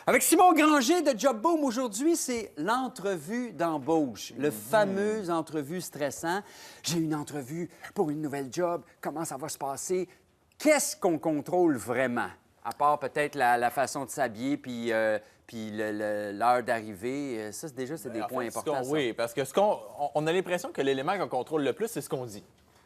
Avec Simon Granger de Job Boom, aujourd'hui, c'est l'entrevue d'embauche, le fameux entrevue stressant. J'ai une entrevue pour une nouvelle job, comment ça va se passer? Qu'est-ce qu'on contrôle vraiment? À part peut-être la façon de s'habiller puis l'heure d'arrivée. Ça, déjà, c'est des points importants. Oui, parce que on a l'impression que l'élément qu'on contrôle le plus, c'est ce qu'on dit.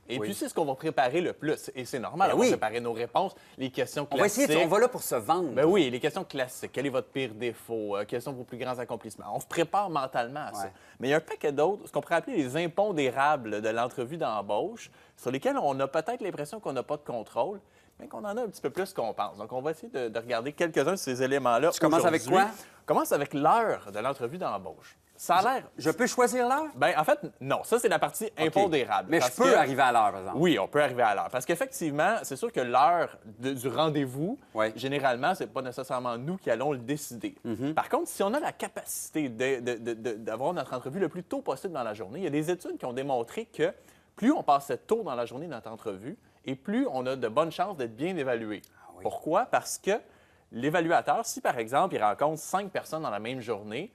Et puis, c'est ce qu'on va préparer le plus. Et c'est normal, on va préparer nos réponses, les questions classiques. On va là pour se vendre. Ben oui, les questions classiques. Quel est votre pire défaut? Quels sont vos plus grands accomplissements? On se prépare mentalement à ça. Mais il y a un paquet d'autres, ce qu'on pourrait appeler les impondérables de l'entrevue d'embauche, sur lesquels on a peut-être l'impression qu'on n'a pas de contrôle, mais qu'on en a un petit peu plus qu'on pense. Donc, on va essayer de regarder quelques-uns de ces éléments-là. Tu commences avec quoi? On commence avec l'heure de l'entrevue d'embauche. Ça a l'air... Je peux choisir l'heure? Bien, en fait, non. Ça, c'est la partie impondérable. Mais je peux arriver à l'heure, par exemple. Oui, on peut arriver à l'heure. Parce qu'effectivement, c'est sûr que l'heure du rendez-vous, généralement, c'est pas nécessairement nous qui allons le décider. Par contre, si on a la capacité d'avoir notre entrevue le plus tôt possible dans la journée, il y a des études qui ont démontré que plus on passait tôt dans la journée notre entrevue, et plus on a de bonnes chances d'être bien évalué. Pourquoi? Parce que l'évaluateur, si par exemple, il rencontre 5 personnes dans la même journée,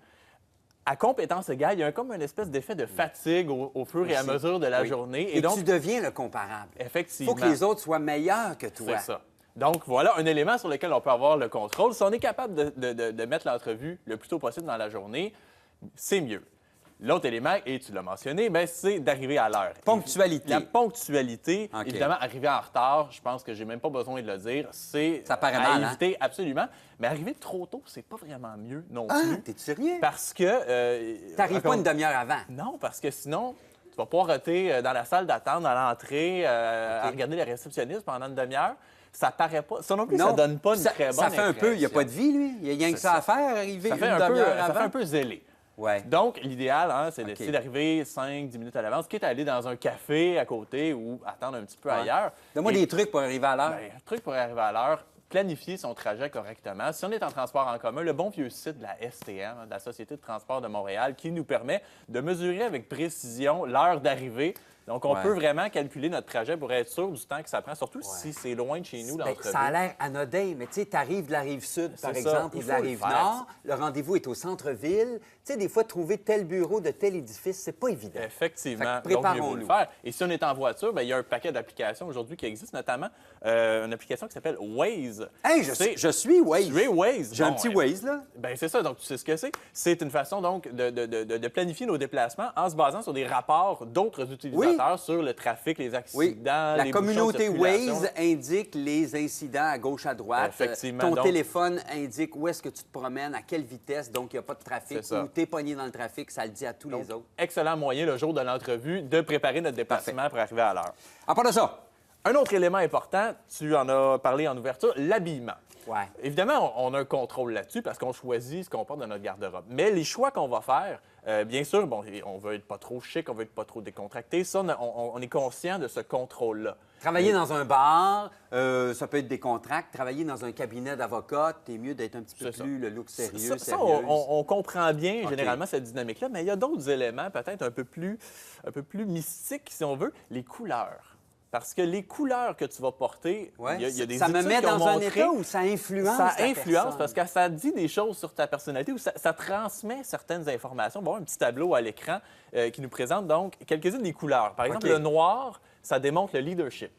à compétence égale, il y a comme une espèce d'effet de fatigue au fur et à mesure de la journée. Et donc, tu deviens le comparable. Effectivement. Il faut que les autres soient meilleurs que toi. C'est ça. Donc, voilà un élément sur lequel on peut avoir le contrôle. Si on est capable de mettre l'entrevue le plus tôt possible dans la journée, c'est mieux. L'autre élément, et tu l'as mentionné, c'est d'arriver à l'heure. Ponctualité. La ponctualité, évidemment, arriver en retard, je pense que j'ai même pas besoin de le dire, c'est à éviter absolument. Mais arriver trop tôt, c'est pas vraiment mieux non plus. T'es sérieux? Parce que... T'arrives pas une demi-heure avant. Non, parce que sinon, tu vas pas rater dans la salle d'attente, à l'entrée, à regarder les réceptionnistes pendant une demi-heure. Ça paraît pas. Ça non plus, ça donne pas une très bonne Ça fait un peu, il n'y a pas de vie, lui. Il y a rien que ça à faire, arriver une demi-heure avant. Ça fait un peu zélé. Donc, l'idéal, c'est d'essayer d'arriver 5-10 minutes à l'avance, quitte à aller dans un café à côté ou attendre un petit peu ailleurs. Donne-moi des trucs pour arriver à l'heure. Un truc pour arriver à l'heure, planifier son trajet correctement. Si on est en transport en commun, le bon vieux site de la STM, de la Société de transport de Montréal, qui nous permet de mesurer avec précision l'heure d'arrivée. Donc, on peut vraiment calculer notre trajet pour être sûr du temps que ça prend, surtout si c'est loin de chez nous, l'entrevue. Ça a l'air anodin, mais tu sais, tu arrives de la Rive-Sud, par exemple, ou de la Rive-Nord, le rendez-vous est au centre-ville. Tu sais, des fois, trouver tel bureau de tel édifice, c'est pas évident. Effectivement. Préparons-nous. Le faire. Et si on est en voiture, il y a un paquet d'applications aujourd'hui qui existent, notamment une application qui s'appelle Waze. Hey, je suis Waze. Tu es Waze. J'ai un petit Waze, là. Bien, c'est ça. Donc, tu sais ce que c'est. C'est une façon, donc, de planifier nos déplacements en se basant sur des rapports d'autres utilisateurs sur le trafic, les accidents, la communauté Waze indique les incidents à gauche, à droite. Effectivement. Ton téléphone indique où est-ce que tu te promènes, à quelle vitesse, donc il n'y a pas de trafic. Ou tu es pogné dans le trafic, ça le dit à tous les autres. Excellent moyen, le jour de l'entrevue, de préparer notre déplacement pour arriver à l'heure. À part de ça, un autre élément important, tu en as parlé en ouverture, l'habillement. Évidemment, on a un contrôle là-dessus parce qu'on choisit ce qu'on porte dans notre garde-robe. Mais les choix qu'on va faire, bien sûr, on veut être pas trop chic, on veut être pas trop décontracté. Ça, on est conscient de ce contrôle-là. Travailler dans un bar, ça peut être décontracté. Travailler dans un cabinet d'avocat, t'es mieux d'être un petit peu plus le look sérieux, ça on comprend bien, généralement, cette dynamique-là. Mais il y a d'autres éléments, peut-être un peu plus mystiques, si on veut, les couleurs. Parce que les couleurs que tu vas porter, il y a des ça me met dans un état où ça influence Ça influence parce que ça dit des choses sur ta personnalité ou ça transmet certaines informations. On va avoir un petit tableau à l'écran qui nous présente donc quelques-unes des couleurs. Par exemple, le noir, ça démontre le leadership.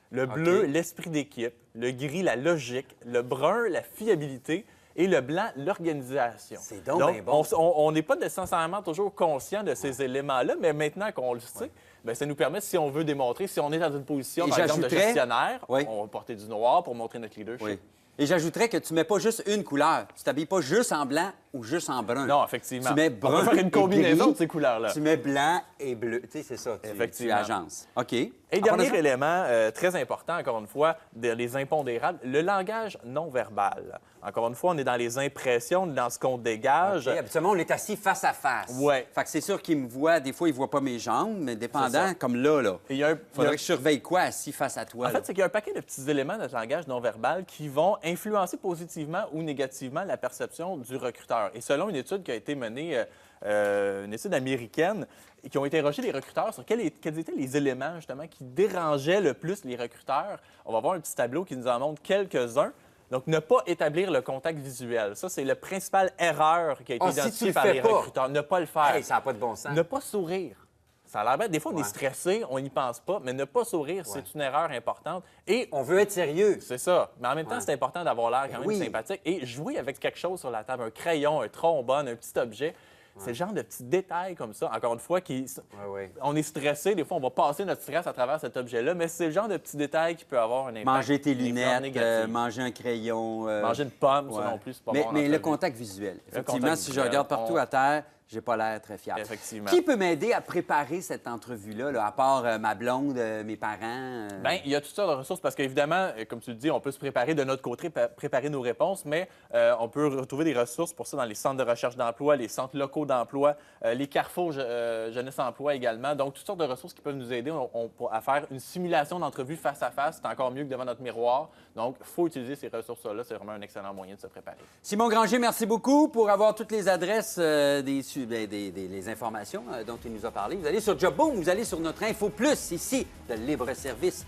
Le bleu, l'esprit d'équipe. Le gris, la logique. Le brun, la fiabilité. Et le blanc, l'organisation. C'est donc bien bon. On n'est pas nécessairement toujours conscient de ces éléments-là, mais maintenant qu'on le sait, ça nous permet, si on veut démontrer, si on est dans une position, par exemple, de gestionnaire, on va porter du noir pour montrer notre leadership. Et j'ajouterais que tu ne mets pas juste une couleur. Tu t'habilles pas juste en blanc ou juste en brun. Non, effectivement. Tu mets brun. On peut faire une combinaison de ces couleurs-là. Tu mets blanc et bleu. Tu sais, c'est ça. Tu agences. OK. Et dernier élément très important, encore une fois, les impondérables, le langage non verbal. Encore une fois, on est dans les impressions, dans ce qu'on dégage. Habituellement, on est assis face à face. Fait que c'est sûr qu'ils me voient. Des fois, ils ne voient pas mes jambes, mais dépendant, comme là. Il faudrait que je surveille quoi assis face à toi? En fait, c'est qu'il y a un paquet de petits éléments de notre langage non verbal qui vont influencer positivement ou négativement la perception du recruteur. Et selon une étude qui a été menée, une étude américaine, qui ont interrogé les recruteurs sur quels étaient les éléments, justement, qui dérangeaient le plus les recruteurs. On va voir un petit tableau qui nous en montre quelques-uns. Donc, ne pas établir le contact visuel. Ça, c'est la principale erreur qui a été Ah, si tu identifiée le par fais les pas. recruteurs. Ne pas le faire. Hey, ça n'a pas de bon sens. Ne pas sourire. Ça a l'air bête. Des fois, on est Ouais. stressé, on n'y pense pas, mais ne pas sourire, c'est une erreur importante. Et On veut être sérieux. c'est ça. Mais en même temps, Ouais. c'est important d'avoir l'air quand même oui. sympathique. Et jouer avec quelque chose sur la table, un crayon, un trombone, un petit objet, c'est le genre de petits détails comme ça, encore une fois, qui... Ouais. On est stressé, des fois, on va passer notre stress à travers cet objet-là, mais c'est le genre de petits détails qui peut avoir un impact. Manger tes une influence lunettes, négative. manger un crayon. Manger une pomme, ça ouais. non plus, c'est pas mais, bon en mais le entrevue. contact visuel. Effectivement, contact si je visuel, regarde partout on- à terre, j'ai pas l'air très fiable. Effectivement. Qui peut m'aider à préparer cette entrevue-là, là, à part ma blonde, mes parents? Bien, il y a toutes sortes de ressources parce qu'évidemment, comme tu le dis, on peut se préparer de notre côté, préparer nos réponses, mais on peut retrouver des ressources pour ça dans les centres de recherche d'emploi, les centres locaux d'emploi, les carrefours Jeunesse Emploi également. Donc, toutes sortes de ressources qui peuvent nous aider à faire une simulation d'entrevue face à face. C'est encore mieux que devant notre miroir. Donc, il faut utiliser ces ressources-là. C'est vraiment un excellent moyen de se préparer. Simon Granger, merci beaucoup pour avoir toutes les adresses les informations dont il nous a parlé. Vous allez sur Jobboom, vous allez sur notre Info Plus ici de Libre Service.